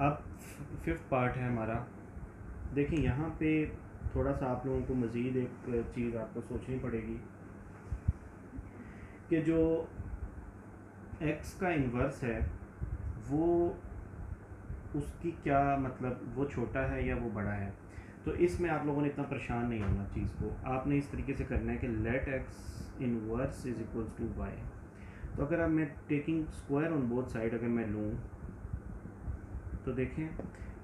अब fifth part है हमारा। देखिए यहाँ पे थोड़ा सा आप लोगों को मज़ीद एक चीज़ आपको सोचनी पड़ेगी कि जो x का इन्वर्स है वो उसकी क्या मतलब, वो छोटा है या वो बड़ा है। तो इसमें आप लोगों ने इतना परेशान नहीं होना चीज़ को, आपने इस तरीके से करना है कि let x inverse is equals to y। तो अगर अब मैं taking square on both side अगर मैं लूँ तो देखें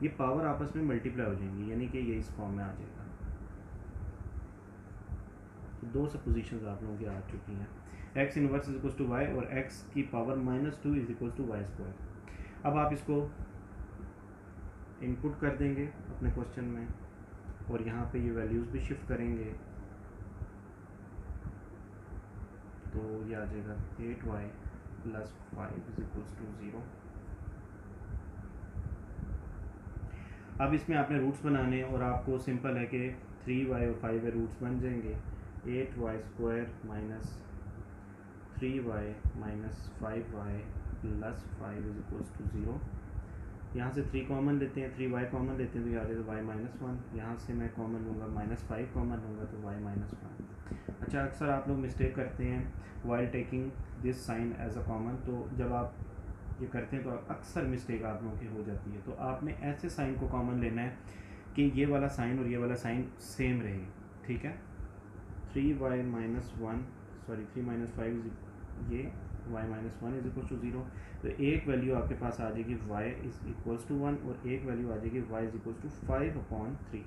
ये पावर आपस में मल्टीप्लाई हो जाएंगी, यानी कि ये इस फॉर्म में आ जाएगा। तो दो सपोजिशंस आप लोगों की आ चुकी हैं, x inverse is equals to y और x की power -2 is equals to y square. अब आप इसको इनपुट कर देंगे अपने क्वेश्चन में और यहाँ पे ये वैल्यूज़ भी शिफ्ट करेंगे तो ये आ जाएगा 8y + 5 इज इक्वल्स टू 0। अब इसमें आपने रूट्स बनाने और आपको सिंपल है कि 3y और 5 रूट्स बन जाएंगे। 8y square minus 3y minus 5y + 5 is equals to 0। यहाँ से 3 कॉमन लेते हैं, 3y कॉमन लेते हैं तो यहाँ जाएगा y -1। यहाँ से मैं कॉमन लूँगा -5 कॉमन लूँगा तो y -1। अच्छा, अक्सर आप लोग मिस्टेक करते हैं while taking this sign as a common. तो जब आप ये करते हैं तो अक्सर मिस्टेक आप लोगों की हो जाती है। तो आपने ऐसे साइन को कॉमन लेना है कि ये वाला साइन और ये वाला साइन सेम रहे, ठीक है। 3y -1 सॉरी 3 - 5 ये y -1 इज इक्वल टू 0। तो एक वैल्यू आपके पास आ जाएगी y इज इक्वल्स टू 1 और एक वैल्यू आ जाएगी y इज इक्वल्स टू 5/3।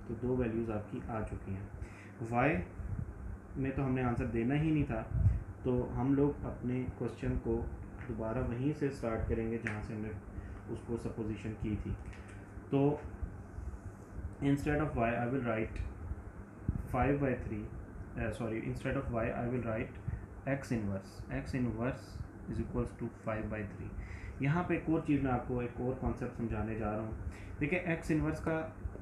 तो दो वैल्यूज़ आपकी आ चुकी हैं। y में तो हमने आंसर देना ही नहीं था, तो हम लोग अपने क्वेश्चन को दोबारा वहीं से स्टार्ट करेंगे जहाँ से हमने उसको सपोजिशन की थी। तो instead of y I will write 5/3 sorry instead of y I will write x inverse is equals to 5/3। यहाँ पे एक और चीज़ मैं आपको एक और कॉन्सेप्ट समझाने जा रहा हूँ। देखिए x इनवर्स का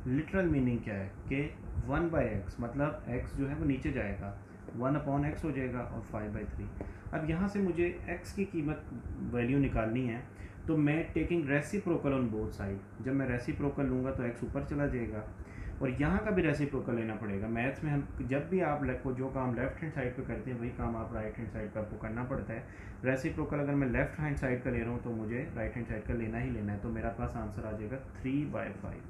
लिटरल मीनिंग क्या है कि 1/x मतलब x जो है वो नीचे जाएगा, 1/x हो जाएगा और 5/3। अब यहाँ से मुझे x की कीमत वैल्यू निकालनी है तो मैं taking reciprocal on both side. जब मैं रेसिप्रोकल लूँगा तो x ऊपर चला जाएगा और यहाँ का भी रेसिप्रोकल लेना पड़ेगा। मैथ्स में हम जब भी आप को जो काम लेफ्ट हैंड साइड पे करते हैं वही काम आप राइट हैंड साइड पर आपको करना पड़ता है। रेसिप्रोकल अगर मैं लेफ्ट हैंड साइड का ले रहा हूँ तो मुझे राइट हैंड साइड का लेना ही लेना है। तो मेरा पास आंसर आ जाएगा 3/5।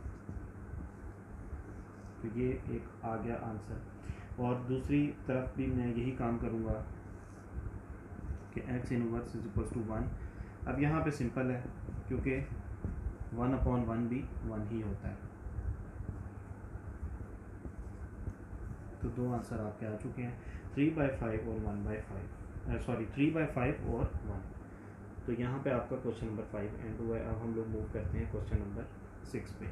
तो ये एक आ गया आंसर। और दूसरी तरफ भी मैं यही काम करूँगा कि x inverse is equals to 1। अब यहाँ पे सिंपल है क्योंकि 1/1 भी 1 ही होता है। तो दो आंसर आपके आ चुके हैं, 3/5 और 1/5 सॉरी 3/5 और 1। तो यहाँ पे आपका क्वेश्चन नंबर 5 एंड हुआ है। अब हम लोग मूव करते हैं क्वेश्चन नंबर 6 पे।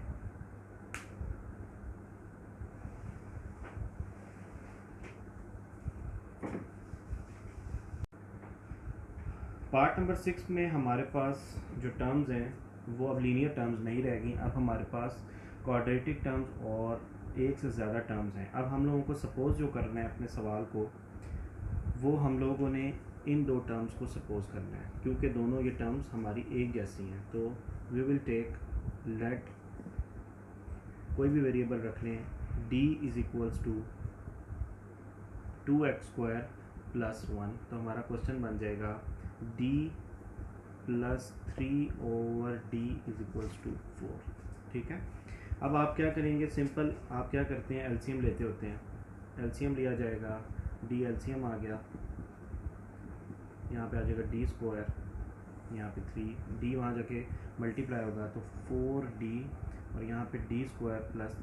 पार्ट नंबर 6 में हमारे पास जो टर्म्स हैं वो अब लीनियर टर्म्स नहीं रहेगी। अब हमारे पास क्वाड्रेटिक टर्म्स और एक से ज़्यादा टर्म्स हैं। अब हम लोगों को सपोज़ जो करना है अपने सवाल को, वो हम लोगों ने इन दो टर्म्स को सपोज़ करना है क्योंकि दोनों ये टर्म्स हमारी एक जैसी हैं। तो वी विल टेक लेट कोई भी वेरिएबल रख लें, d is equals to 2x² + 1। तो हमारा क्वेश्चन बन जाएगा d + 3/d is equals to 4, ठीक है। अब आप क्या करेंगे, सिंपल आप क्या करते हैं, एलसीएम लेते होते हैं। एलसीएम लिया जाएगा, डी एलसीएम आ गया, यहाँ पे आ जाएगा d², यहाँ पे 3 d वहाँ जाके मल्टीप्लाई होगा तो 4d और यहाँ पे d² +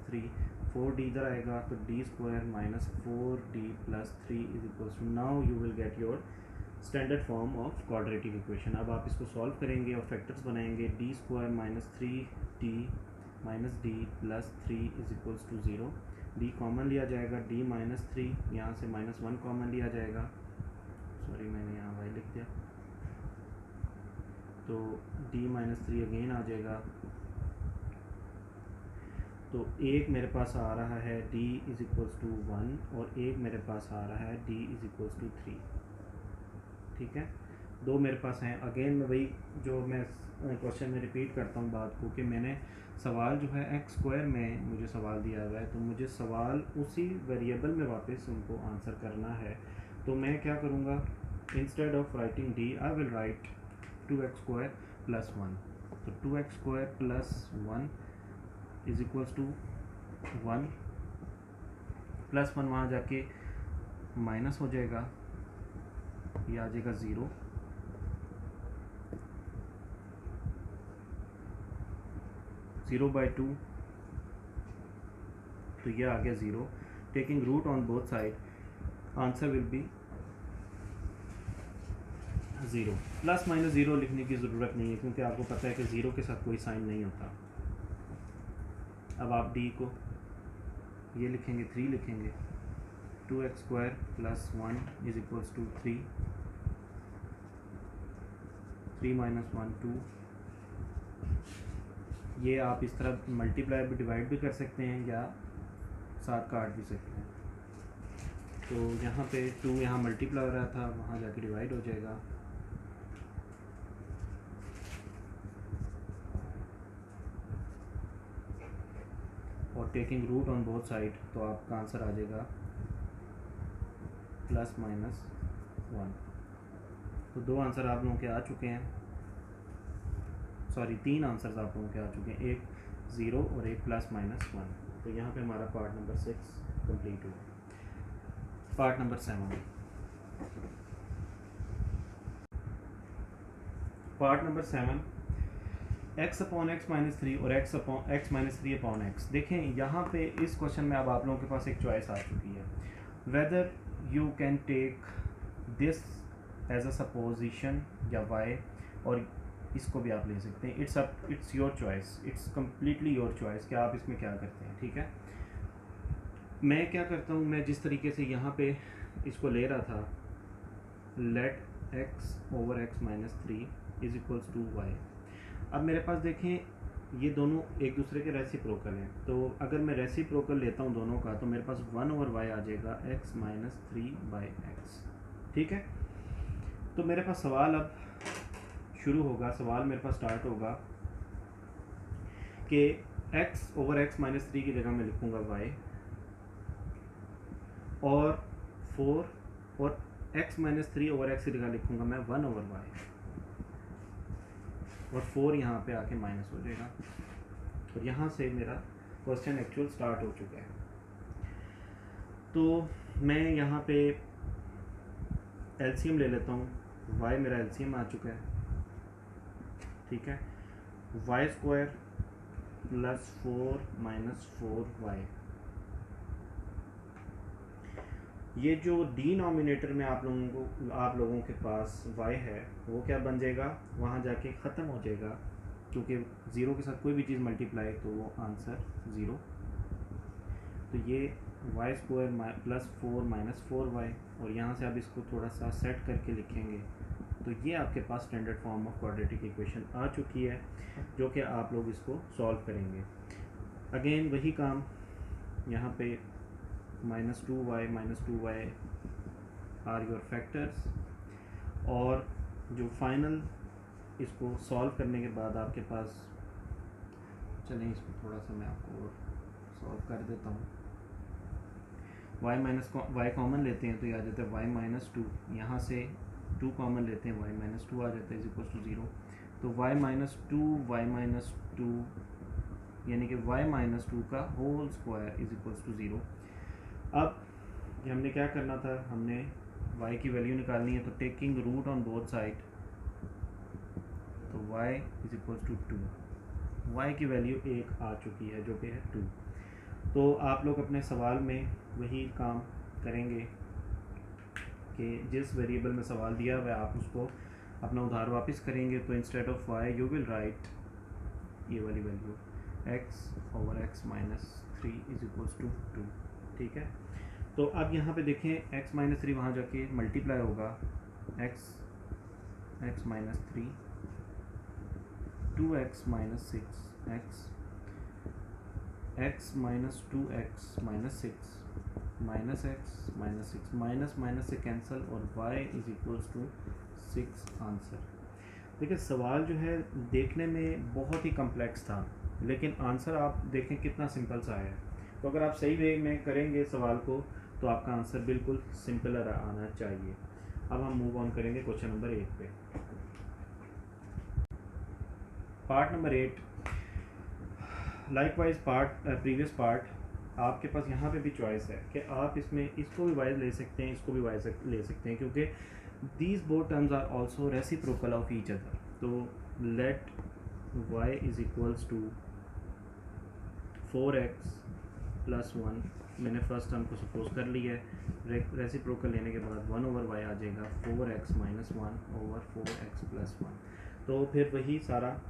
3, 4d इधर आएगा तो d² - 4d + 3 is equals to, now you will get your standard form of quadratic equation. अब आप इसको सॉल्व करेंगे और फैक्टर्स बनाएंगे। d² - 3d - d + 3 is equals to 0। d common लिया जाएगा, d - 3 यहाँ से -1 कॉमन लिया जाएगा, सॉरी मैंने यहाँ y लिख दिया, तो d - 3 अगेन आ जाएगा। तो एक मेरे पास आ रहा है d इज इक्वल्स टू 1 और एक मेरे पास आ रहा है d इज इक्वल्स टू 3, ठीक है। दो मेरे पास हैं। अगेन मैं वही जो मैं क्वेश्चन में रिपीट करता हूँ बात को, कि मैंने सवाल जो है एक्स स्क्वायर में मुझे सवाल दिया हुआ है, तो मुझे सवाल उसी वेरिएबल में वापस उनको आंसर करना है। तो मैं क्या करूँगा, instead of writing D I will right 2x² + 1। तो 2x² + 1 इज इक्वल्स टू 1 + 1 वहाँ जाके माइनस हो जाएगा, ये आ जाएगा 0, 0/2, तो ये आ गया 0। Taking root on both side, answer will be 0। Plus minus 0 लिखने की ज़रूरत नहीं है, क्योंकि आपको पता है कि 0 के साथ कोई साइन नहीं होता। अब आप डी को ये लिखेंगे, 3 लिखेंगे, 2x² + 1 इज इक्वल्स टू 3, 3 - 1 2। ये आप इस तरह मल्टीप्लाई भी डिवाइड भी कर सकते हैं या साथ काट भी सकते हैं। तो यहाँ पे 2 यहाँ मल्टीप्लाई हो रहा था, वहाँ जाके डिवाइड हो जाएगा। और taking root on both side, तो आपका आंसर आ जाएगा ±1। तो दो आंसर आप लोगों के आ चुके हैं, सॉरी 3 आंसर्स आप लोगों के आ चुके हैं, एक 0 और एक +-1। तो यहाँ पे हमारा पार्ट नंबर 6 कंप्लीट हुआ। Part number 7, part number 7, x/x - 3 और x - 3/x। देखें यहाँ पे इस क्वेश्चन में अब आप लोगों के पास एक चॉइस आ चुकी है, whether you can take this as a supposition या y, और इसको भी आप ले सकते हैं। It's your choice, it's completely your choice कि आप इसमें क्या करते हैं। ठीक है, मैं क्या करता हूँ, मैं जिस तरीके से यहाँ पे इसको ले रहा था, let x/x - 3 is equals to y। अब मेरे पास देखें ये दोनों एक दूसरे के रेसिप्रोकल हैं, तो अगर मैं रेसिप्रोकल लेता हूँ दोनों का, तो मेरे पास 1/y आ जाएगा x - 3/x। ठीक है, तो मेरे पास सवाल अब शुरू होगा, सवाल मेरे पास स्टार्ट होगा कि x/x - 3 की जगह मैं लिखूँगा y, और 4, और x - 3/x की जगह लिखूँगा मैं 1/y, और 4 यहाँ पे आके माइनस हो जाएगा। और यहाँ से मेरा क्वेश्चन एक्चुअल स्टार्ट हो चुका है। तो मैं यहाँ पे एलसीएम ले लेता हूँ, y मेरा एलसीएम आ चुका है। ठीक है, y² + 4 - 4y। ये जो डिनोमिनेटर में आप लोगों के पास y है, वो क्या बन जाएगा, वहाँ जाके ख़त्म हो जाएगा, क्योंकि 0 के साथ कोई भी चीज़ मल्टीप्लाई तो वो आंसर 0। तो ये y² + 4 - 4y, और यहाँ से आप इसको थोड़ा सा सेट करके लिखेंगे, तो ये आपके पास standard form of quadratic equation आ चुकी है, जो कि आप लोग इसको सॉल्व करेंगे। अगेन वही काम, यहाँ पे -2y - 2y are your factors, और जो फाइनल इसको सॉल्व करने के बाद आपके पास, चलें इसको थोड़ा सा मैं आपको सॉल्व कर देता हूँ। y कॉमन लेते हैं तो ये आ जाता है y - 2, यहाँ से 2 कॉमन लेते हैं, y - 2 आ जाता है इज इक्वल टू 0। तो y - 2 यानी कि y - 2 का whole square is equals to 0। अब ये हमने क्या करना था, हमने y की वैल्यू निकालनी है, तो taking root on both side, तो y is equals to 2, y की वैल्यू 1 आ चुकी है जो कि है 2। तो आप लोग अपने सवाल में वही काम करेंगे कि जिस वेरिएबल में सवाल दिया हुआ है आप उसको अपना उधार वापस करेंगे। तो instead of y you will write ये वाली value x/x - 3 is equals to 2। ठीक है, तो अब यहाँ पे देखें x - 3 वहाँ जाके मल्टीप्लाई होगा, x - 3 2x - 6x, x - 2x - 6 -x - 6 minus से कैंसिल, और y is equals to 6 answer. देखिए सवाल जो है देखने में बहुत ही कम्प्लेक्स था, लेकिन आंसर आप देखें कितना सिंपल सा है। तो अगर आप सही वे में करेंगे सवाल को तो आपका आंसर बिल्कुल सिंपल आना चाहिए। अब हम मूव ऑन करेंगे क्वेश्चन नंबर 8 पे। Part number 8, likewise part previous part, आपके पास यहाँ पे भी चॉइस है कि आप इसमें इसको भी वाई ले सकते हैं, इसको भी वाई ले सकते हैं, क्योंकि these both terms are also reciprocal of each other. तो let y is equals to 4x plus 1, मैंने फर्स्ट टर्म को सपोज कर लिया है, रेसिप्रोकल लेने के बाद 1 ओवर y आ जाएगा 4x minus 1 over 4x plus 1। तो फिर वही सारा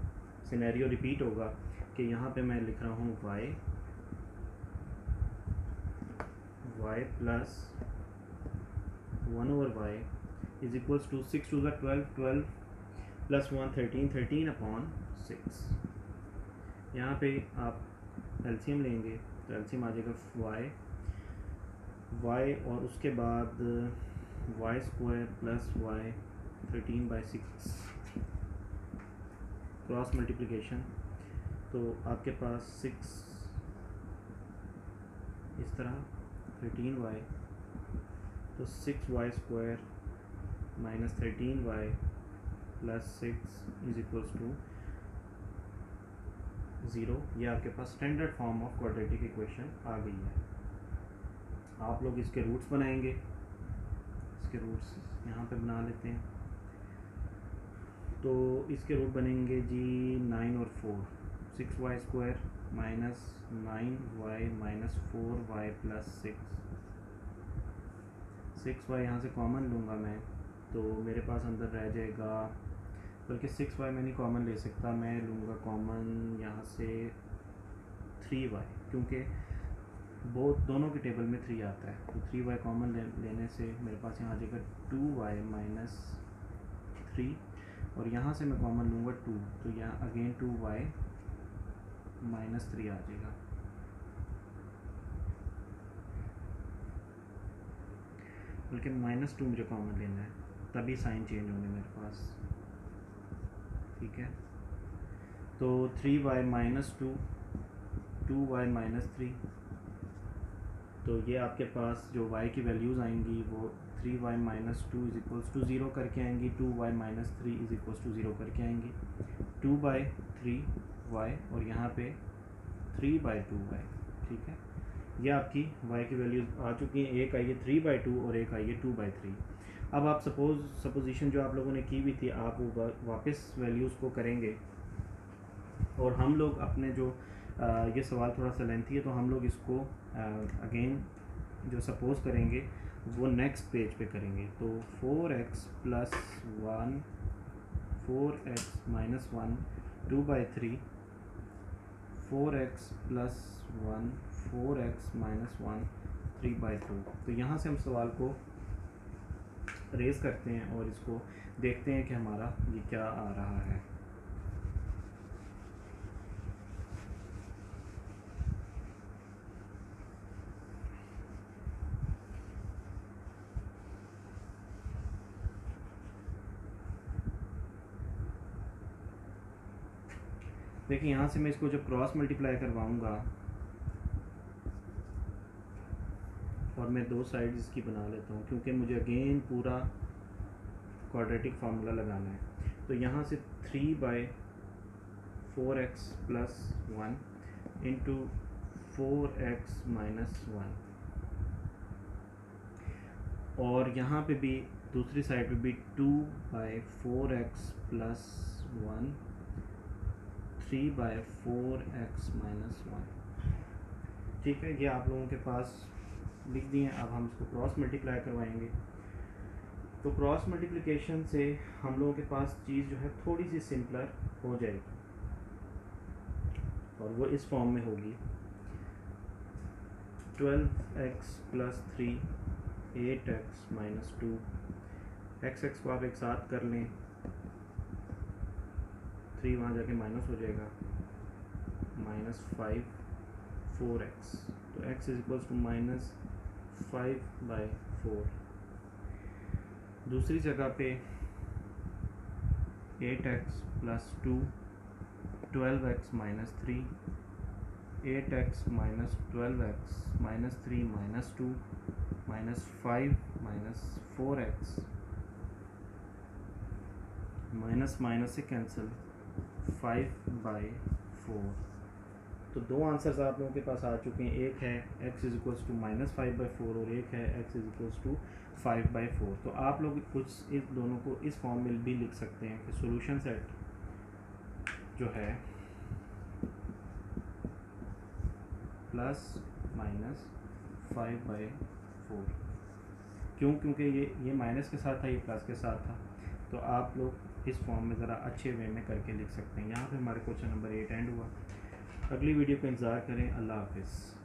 सिनेरियो रिपीट होगा कि यहाँ पे मैं लिख रहा हूँ y plus 1 over y is equals to 6 to the 12, 12 plus 1 13, 13 upon 6। यहाँ पे आप एलसीएम लेंगे तो एलसीएम आ जाएगा y और उसके बाद y square plus y 13/6 cross multiplication. तो आपके पास 6 इस तरह 13y, तो 6y square minus 13y plus 6 is equals to 0। ये आपके पास standard form of quadratic equation आ गई है। आप लोग इसके रूट्स बनाएंगे, इसके रूट्स यहाँ पे बना लेते हैं। तो इसके रूट बनेंगे जी 9 और 4, 6y square minus 9y minus 4y plus 6y यहाँ से कॉमन लूँगा मैं, तो मेरे पास अंदर रह जाएगा, बल्कि 6y मैं नहीं कॉमन ले सकता, मैं लूँगा कॉमन यहाँ से 3y, क्योंकि दोनों के टेबल में 3 आता है। तो 3y कॉमन लेने से मेरे पास यहाँ आ जाएगा 2y माइनस 3, और यहाँ से मैं कॉमन लूँगा 2, तो यहाँ अगेन 2y माइनस 3 आ जाएगा। बल्कि -2 मुझे कॉमन लेना है, तभी साइन चेंज होंगे मेरे पास, ठीक है। तो 3y माइनस 2, 2y माइनस 3, तो ये आपके पास जो y की वैल्यूज़ आएंगी वो 3y minus 2 is equals to 0 करके आएंगी, 2y minus 3 is equals to 0 करके आएंगी, 2/3y और यहाँ पे 3/2y, ठीक है। ये आपकी y की वैल्यूज़ आ चुकी हैं, एक आई है 3/2 और एक आई है 2/3। अब आप सपोजिशन जो आप लोगों ने की हुई थी, आप वो वापस वैल्यूज़ को करेंगे, और हम लोग अपने जो ये सवाल थोड़ा सा लेंथी है, तो हम लोग इसको अगेन जो सपोज करेंगे वो नेक्स्ट पेज पे करेंगे। तो 4x plus 1, 4x minus 1, 2/3, 4x plus 1, 4x minus 1, 3/2। तो यहाँ से हम सवाल को रेज़ करते हैं और इसको देखते हैं कि हमारा ये क्या आ रहा है। देखिए यहाँ से मैं इसको जब क्रॉस मल्टीप्लाई करवाऊँगा और मैं दो साइड्स इसकी बना लेता हूँ, क्योंकि मुझे अगेन पूरा क्वाड्रेटिक फार्मूला लगाना है। तो यहाँ से 3/4x plus 1 into 4x minus 1, और यहाँ पे भी दूसरी साइड पे भी 2/4x प्लस 1, 3/4x माइनस 1, ठीक है। ये आप लोगों के पास लिख दिए। अब हम इसको क्रॉस मल्टीप्लाई करवाएंगे। तो क्रॉस मल्टीप्लिकेशन से हम लोगों के पास चीज़ जो है थोड़ी सी सिंपलर हो जाएगी, और वो इस फॉर्म में होगी 12x plus 3, 8x minus 2, x को आप एक साथ कर लें, 3 वहाँ जाके माइनस हो जाएगा, -5 4x, तो x इज इक्वल्स टू -5/4। दूसरी जगह पे 8x plus 2, 12x minus 3, 8x minus 12x minus 3 minus 2 minus 5 minus 4x, minus minus से कैंसिल, 5/4। तो दो आंसर्स आप लोगों के पास आ चुके हैं, एक है x is equals to minus 5/4 और एक है x इज इक्वल्स टू 5/4। तो आप लोग कुछ इस दोनों को इस फॉर्म में भी लिख सकते हैं कि सॉल्यूशन सेट जो है प्लस माइनस 5/4। क्यों? क्योंकि ये माइनस के साथ था, ये प्लस के साथ था। तो आप लोग इस फॉर्म में ज़रा अच्छे वे में करके लिख सकते हैं। यहाँ पे हमारे क्वेश्चन नंबर 8 एंड हुआ। अगली वीडियो का इंतज़ार करें। अल्लाह हाफिज़।